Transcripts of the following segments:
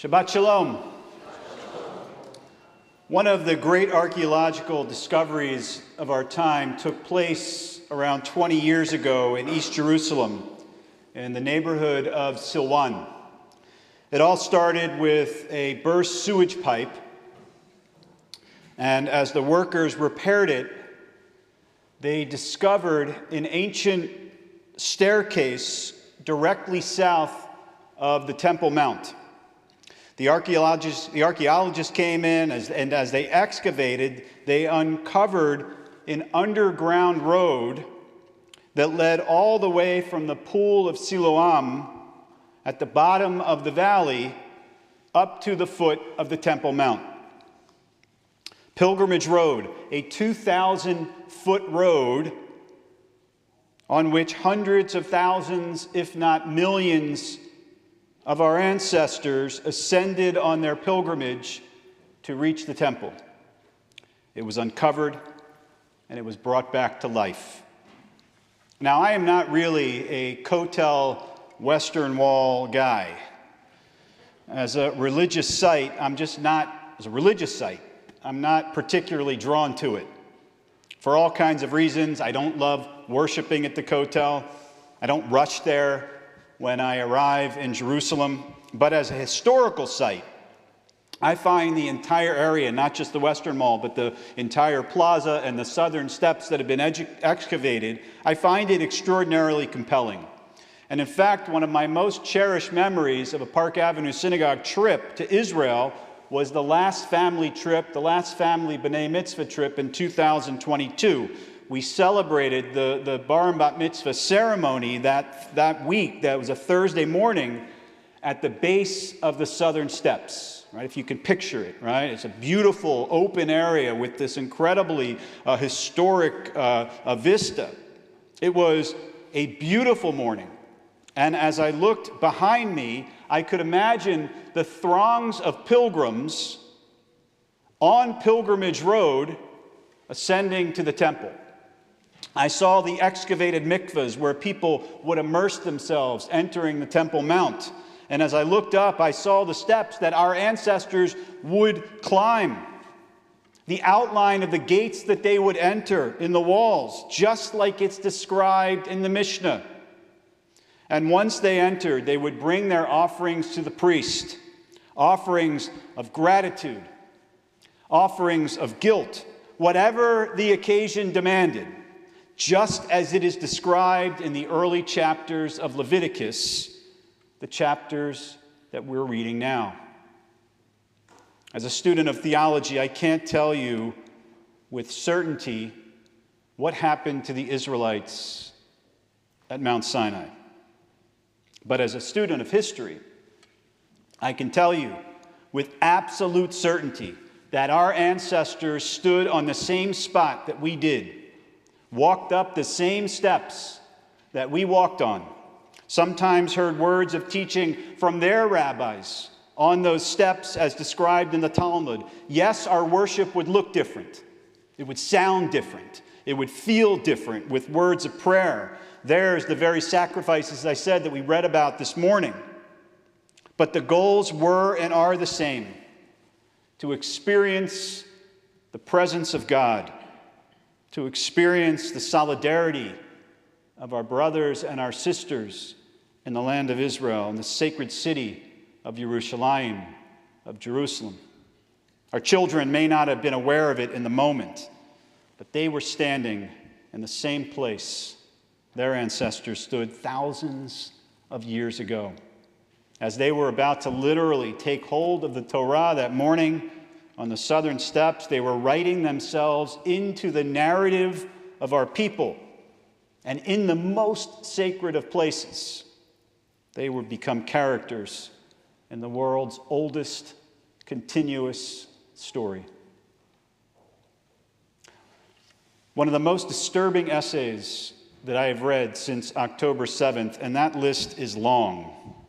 Shabbat Shalom. One of the great archaeological discoveries of our time took place around 20 years ago in East Jerusalem, in the neighborhood of Silwan. It all started with a burst sewage pipe, and as the workers repaired it, they discovered an ancient staircase directly south of the Temple Mount. The archaeologists came in, and as they excavated, they uncovered an underground road that led all the way from the pool of Siloam at the bottom of the valley up to the foot of the Temple Mount. Pilgrimage Road, a 2,000-foot road on which hundreds of thousands, if not millions, of our ancestors ascended on their pilgrimage to reach the temple. It was uncovered and it was brought back to life. Now, I am not really a Kotel Western Wall guy. As a religious site, I'm not particularly drawn to it. For all kinds of reasons, I don't love worshiping at the Kotel. I don't rush there when I arrive in Jerusalem. But as a historical site, I find the entire area, not just the Western Mall, but the entire plaza and the southern steps that have been excavated, I find it extraordinarily compelling. And in fact, one of my most cherished memories of a Park Avenue Synagogue trip to Israel was the last family B'nai Mitzvah trip in 2022. We celebrated the Bar and Bat Mitzvah ceremony that week. That was a Thursday morning at the base of the southern steps, right? If you can picture it, right? It's a beautiful open area with this incredibly historic vista. It was a beautiful morning. And as I looked behind me, I could imagine the throngs of pilgrims on Pilgrimage Road ascending to the temple. I saw the excavated mikvahs where people would immerse themselves entering the Temple Mount. And as I looked up, I saw the steps that our ancestors would climb. The outline of the gates that they would enter in the walls, just like it's described in the Mishnah. And once they entered, they would bring their offerings to the priest, offerings of gratitude, offerings of guilt, whatever the occasion demanded, just as it is described in the early chapters of Leviticus, the chapters that we're reading now. As a student of theology, I can't tell you with certainty what happened to the Israelites at Mount Sinai. But as a student of history, I can tell you with absolute certainty that our ancestors stood on the same spot that we did, walked up the same steps that we walked on, sometimes heard words of teaching from their rabbis on those steps as described in the Talmud. Yes, our worship would look different. It would sound different. It would feel different with words of prayer. There's the very sacrifices I said that we read about this morning. But the goals were and are the same: to experience the presence of God, to experience the solidarity of our brothers and our sisters in the land of Israel, in the sacred city of Jerusalem. Our children may not have been aware of it in the moment, but they were standing in the same place their ancestors stood thousands of years ago. As they were about to literally take hold of the Torah that morning on the southern steps, they were writing themselves into the narrative of our people. And in the most sacred of places, they would become characters in the world's oldest continuous story. One of the most disturbing essays that I have read since October 7th, and that list is long,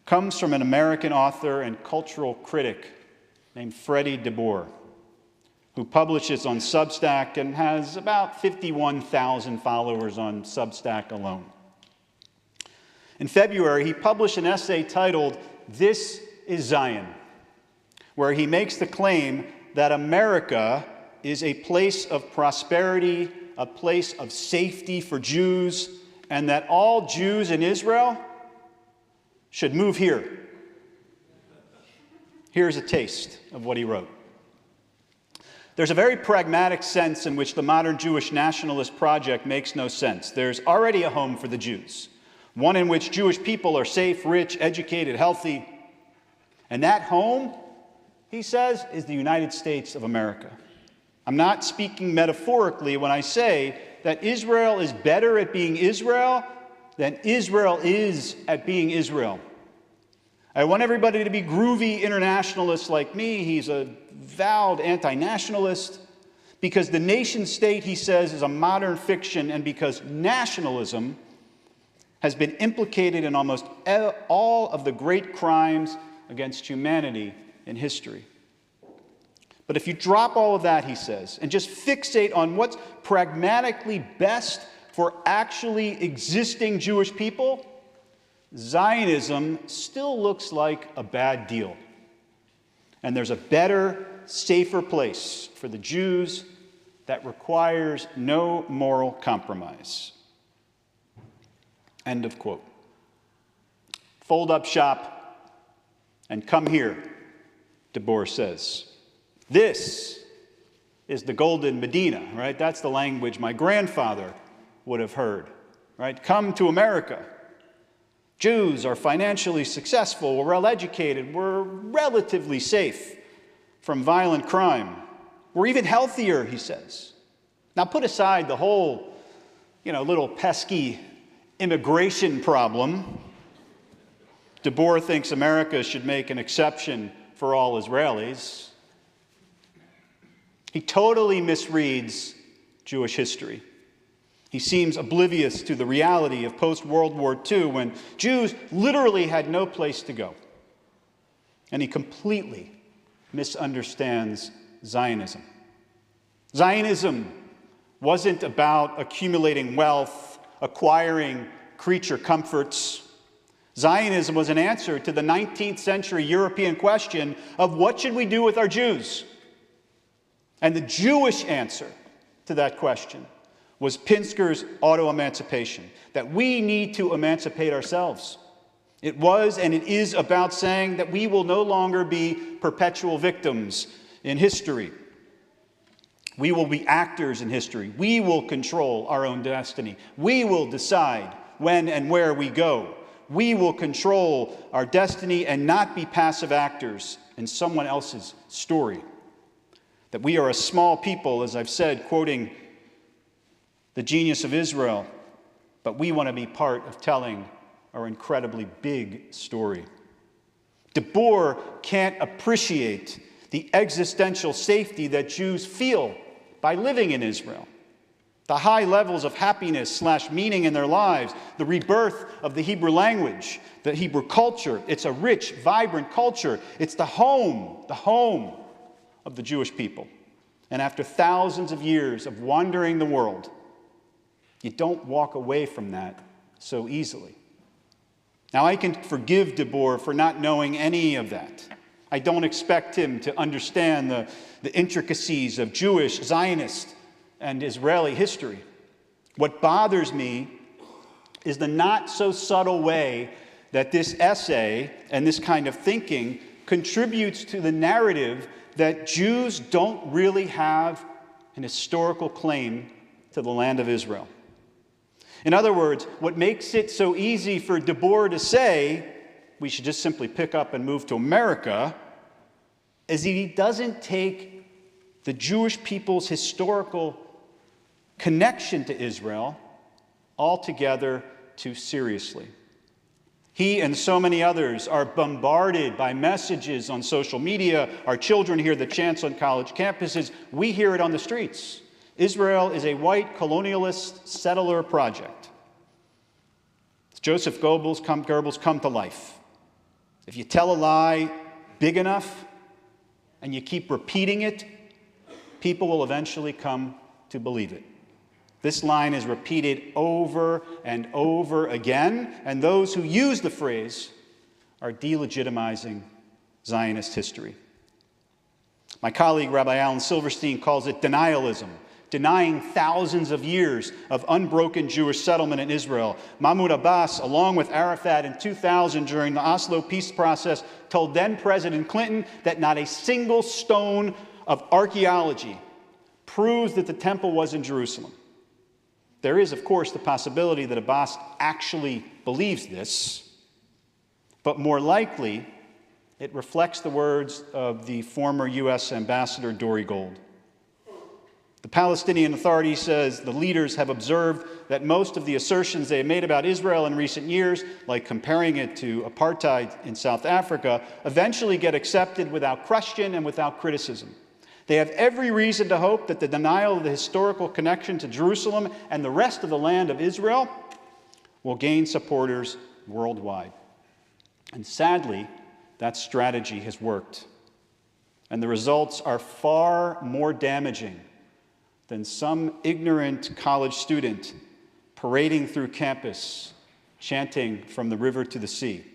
comes from an American author and cultural critic named Freddie DeBoer, who publishes on Substack and has about 51,000 followers on Substack alone. In February, he published an essay titled "This is Zion," where he makes the claim that America is a place of prosperity, a place of safety for Jews, and that all Jews in Israel should move here. Here's a taste of what he wrote. There's a very pragmatic sense in which the modern Jewish nationalist project makes no sense. There's already a home for the Jews, one in which Jewish people are safe, rich, educated, healthy. And that home, he says, is the United States of America. I'm not speaking metaphorically when I say that Israel is better at being Israel than Israel is at being Israel. I want everybody to be groovy internationalists like me. He's a vowed anti-nationalist because the nation state, he says, is a modern fiction, and because nationalism has been implicated in almost all of the great crimes against humanity in history. But if you drop all of that, he says, and just fixate on what's pragmatically best for actually existing Jewish people, Zionism still looks like a bad deal. And there's a better, safer place for the Jews that requires no moral compromise. End of quote. Fold up shop and come here, DeBoer says. This is the golden Medina, right? That's the language my grandfather would have heard, right? Come to America. Jews are financially successful, we're well-educated, we're relatively safe from violent crime. We're even healthier, he says. Now put aside the whole, little pesky immigration problem. DeBoer thinks America should make an exception for all Israelis. He totally misreads Jewish history. He seems oblivious to the reality of post-World War II when Jews literally had no place to go. And he completely misunderstands Zionism. Zionism wasn't about accumulating wealth, acquiring creature comforts. Zionism was an answer to the 19th century European question of what should we do with our Jews? And the Jewish answer to that question was Pinsker's auto-emancipation, that we need to emancipate ourselves. It was and it is about saying that we will no longer be perpetual victims in history. We will be actors in history. We will control our own destiny. We will decide when and where we go. We will control our destiny and not be passive actors in someone else's story. That we are a small people, as I've said, quoting the genius of Israel, but we want to be part of telling our incredibly big story. DeBoer can't appreciate the existential safety that Jews feel by living in Israel. The high levels of happiness/meaning in their lives, the rebirth of the Hebrew language, the Hebrew culture. It's a rich, vibrant culture. It's the home of the Jewish people. And after thousands of years of wandering the world, you don't walk away from that so easily. Now, I can forgive DeBoer for not knowing any of that. I don't expect him to understand the intricacies of Jewish, Zionist, and Israeli history. What bothers me is the not-so-subtle way that this essay and this kind of thinking contributes to the narrative that Jews don't really have an historical claim to the land of Israel. In other words, what makes it so easy for DeBoer to say we should just simply pick up and move to America is that he doesn't take the Jewish people's historical connection to Israel altogether too seriously. He and so many others are bombarded by messages on social media. Our children hear the chants on college campuses. We hear it on the streets. Israel is a white colonialist settler project. Joseph Goebbels come to life. If you tell a lie big enough and you keep repeating it, people will eventually come to believe it. This line is repeated over and over again, and those who use the phrase are delegitimizing Zionist history. My colleague, Rabbi Alan Silverstein, calls it denialism, denying thousands of years of unbroken Jewish settlement in Israel. Mahmoud Abbas, along with Arafat in 2000 during the Oslo peace process, told then President Clinton that not a single stone of archaeology proves that the temple was in Jerusalem. There is, of course, the possibility that Abbas actually believes this, but more likely, it reflects the words of the former U.S. Ambassador Dory Gold. The Palestinian Authority says the leaders have observed that most of the assertions they have made about Israel in recent years, like comparing it to apartheid in South Africa, eventually get accepted without question and without criticism. They have every reason to hope that the denial of the historical connection to Jerusalem and the rest of the land of Israel will gain supporters worldwide. And sadly, that strategy has worked. And the results are far more damaging than some ignorant college student parading through campus, chanting from the river to the sea.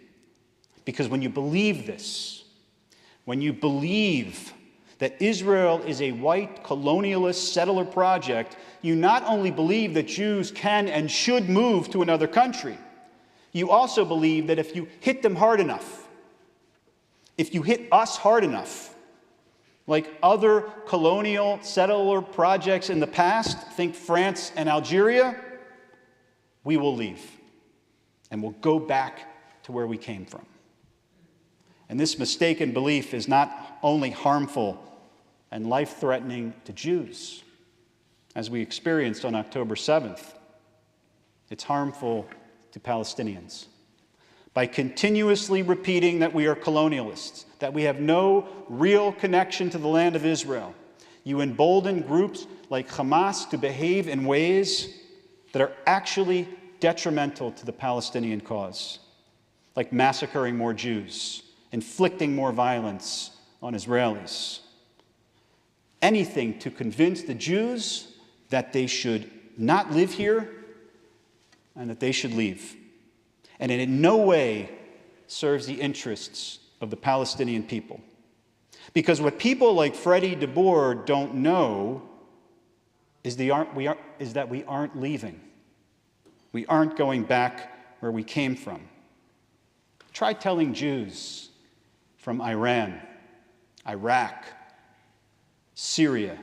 Because when you believe this, when you believe that Israel is a white colonialist settler project, you not only believe that Jews can and should move to another country, you also believe that if you hit them hard enough, if you hit us hard enough, like other colonial settler projects in the past, think France and Algeria, we will leave and we'll go back to where we came from. And this mistaken belief is not only harmful and life-threatening to Jews, as we experienced on October 7th, it's harmful to Palestinians. By continuously repeating that we are colonialists, that we have no real connection to the land of Israel, you embolden groups like Hamas to behave in ways that are actually detrimental to the Palestinian cause, like massacring more Jews, inflicting more violence on Israelis. Anything to convince the Jews that they should not live here and that they should leave. And it in no way serves the interests of the Palestinian people. Because what people like Freddie DeBoer don't know is that we aren't leaving. We aren't going back where we came from. Try telling Jews from Iran, Iraq, Syria,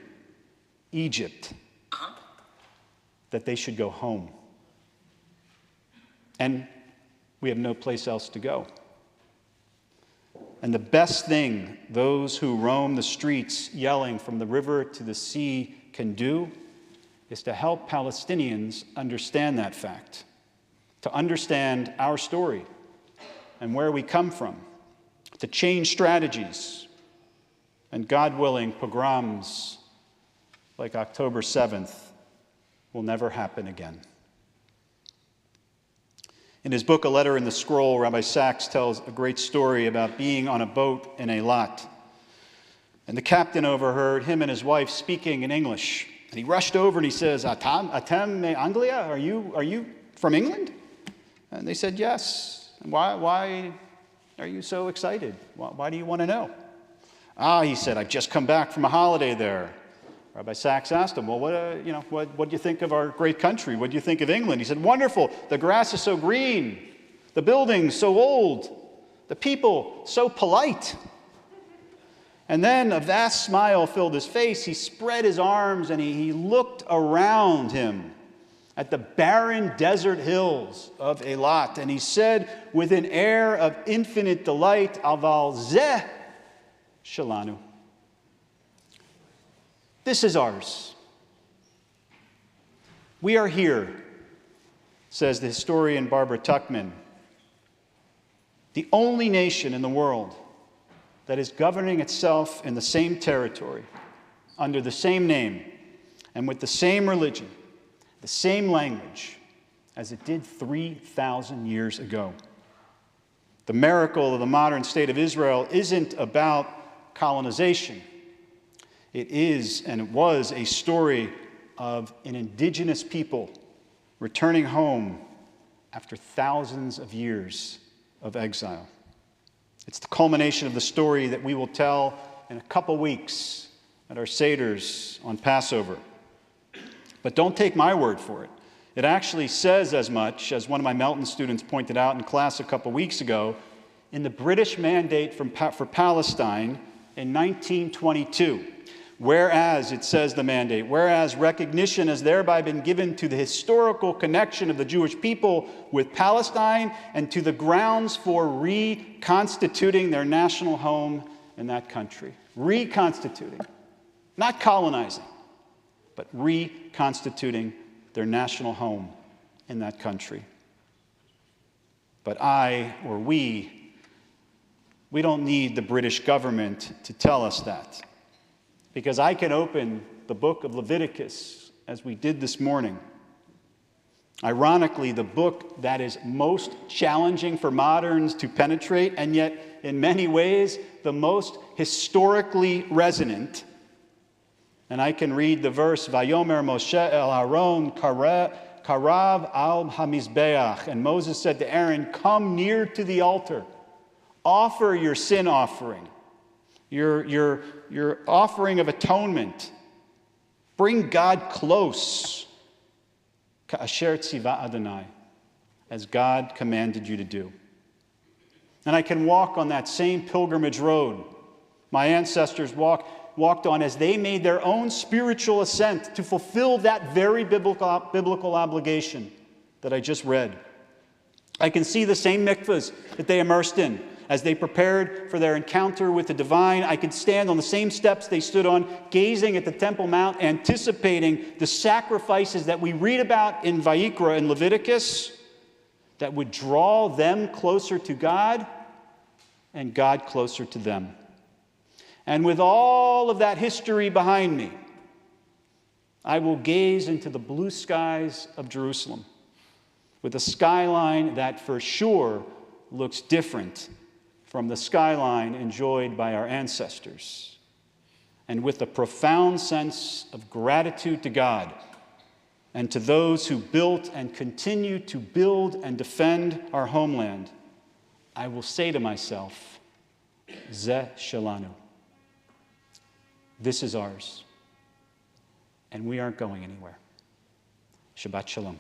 Egypt, that they should go home. And we have no place else to go. And the best thing those who roam the streets yelling from the river to the sea can do is to help Palestinians understand that fact, to understand our story and where we come from, to change strategies, and God willing, pogroms like October 7th will never happen again. In his book, A Letter in the Scroll, Rabbi Sachs tells a great story about being on a boat in Eilat. And the captain overheard him and his wife speaking in English. And he rushed over and he says, Atem me Anglia? Are you from England? And they said, yes. And why are you so excited? Why do you want to know? He said, I've just come back from a holiday there. Rabbi Sachs asked him, well, what do you think of our great country? What do you think of England? He said, wonderful. The grass is so green. The buildings so old. The people so polite. And then a vast smile filled his face. He spread his arms and he looked around him at the barren desert hills of Eilat. And he said with an air of infinite delight, Aval zeh shalanu. This is ours. We are here, says the historian Barbara Tuchman, the only nation in the world that is governing itself in the same territory, under the same name, and with the same religion, the same language, as it did 3,000 years ago. The miracle of the modern state of Israel isn't about colonization. It is, and it was, a story of an indigenous people returning home after thousands of years of exile. It's the culmination of the story that we will tell in a couple weeks at our Seders on Passover. But don't take my word for it. It actually says as much, as one of my Melton students pointed out in class a couple weeks ago, in the British Mandate for Palestine in 1922. Whereas, it says the mandate, whereas recognition has thereby been given to the historical connection of the Jewish people with Palestine and to the grounds for reconstituting their national home in that country. Reconstituting. Not colonizing, but reconstituting their national home in that country. But we don't need the British government to tell us that. Because I can open the book of Leviticus, as we did this morning. Ironically, the book that is most challenging for moderns to penetrate, and yet in many ways the most historically resonant. And I can read the verse, Vayomer Moshe el Aaron karav al hamizbeach. And Moses said to Aaron, come near to the altar. Offer your sin offering. Your offering of atonement. Bring God close. Ka'asher tziva Adonai, as God commanded you to do. And I can walk on that same pilgrimage road my ancestors walked on as they made their own spiritual ascent to fulfill that very biblical obligation that I just read. I can see the same mikvahs that they immersed in. As they prepared for their encounter with the divine, I could stand on the same steps they stood on, gazing at the Temple Mount, anticipating the sacrifices that we read about in Vayikra and Leviticus that would draw them closer to God and God closer to them. And with all of that history behind me, I will gaze into the blue skies of Jerusalem with a skyline that for sure looks different from the skyline enjoyed by our ancestors, and with a profound sense of gratitude to God and to those who built and continue to build and defend our homeland, I will say to myself, Zeh Shelanu. This is ours, and we aren't going anywhere. Shabbat Shalom.